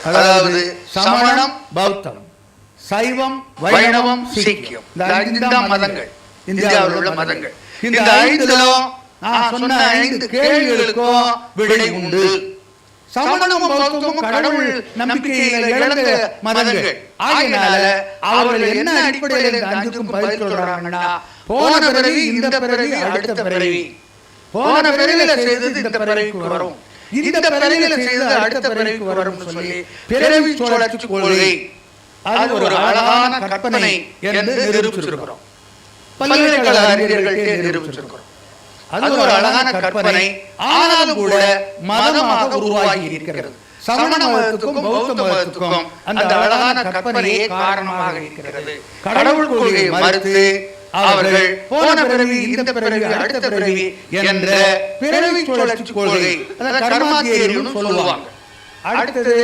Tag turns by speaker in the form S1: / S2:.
S1: அதாவது சமணம், பௌத்தம், சைவம், வைணவம், சீக்கியம், இந்த 5 மதங்கள் இந்தியாவில் உள்ள மதங்கள். இந்த 5லும் சொன்ன 5 கேள்விகளுக்கும் விடை உண்டு. சமணமும் பௌத்தமும் கடவுள் நம்பிக்கையில இழந்த மதங்கள் ஆகையினால அவர்கள் என்ன அடிப்படையில் இந்த 5க்கும் பதில் சொல்றாங்கன்னா, போன பிறவி, இந்த பிறவி, அடுத்த பிறவி, போன பிறவில செய்தது இந்த பிறவிக்கு வரும், இந்த பிறவில செய்தது அடுத்த பிறவிக்கு வரும் சொல்லி பிறவி சுழற்சி கொள்கை அது ஒரு அழகான கற்பனை என்று நிரூபிச்சிருக்கிறோம். பல்கலைக்கழக அறிஞர்கள் நிரூபிச்சிருக்கிறோம். அது ஒரு அழகான கற்பனை. ஆனாலும் கூட மதமாக உருவாகி இருக்கிறது. சமண மதத்துக்கும் பௌத்த மதத்துக்கும் அந்த அழகான கற்பனையே காரணமாக இருக்கிறது. கடவுள் கொள்கையை மறுத்து அவர்கள் போன பிறவி, இந்த பிறவி, அடுத்த பிறவி என்ற பிறவி சுழற்சி கொள்கை, கர்மா தியரின்னு சொல்லுவாங்க. அடுத்தது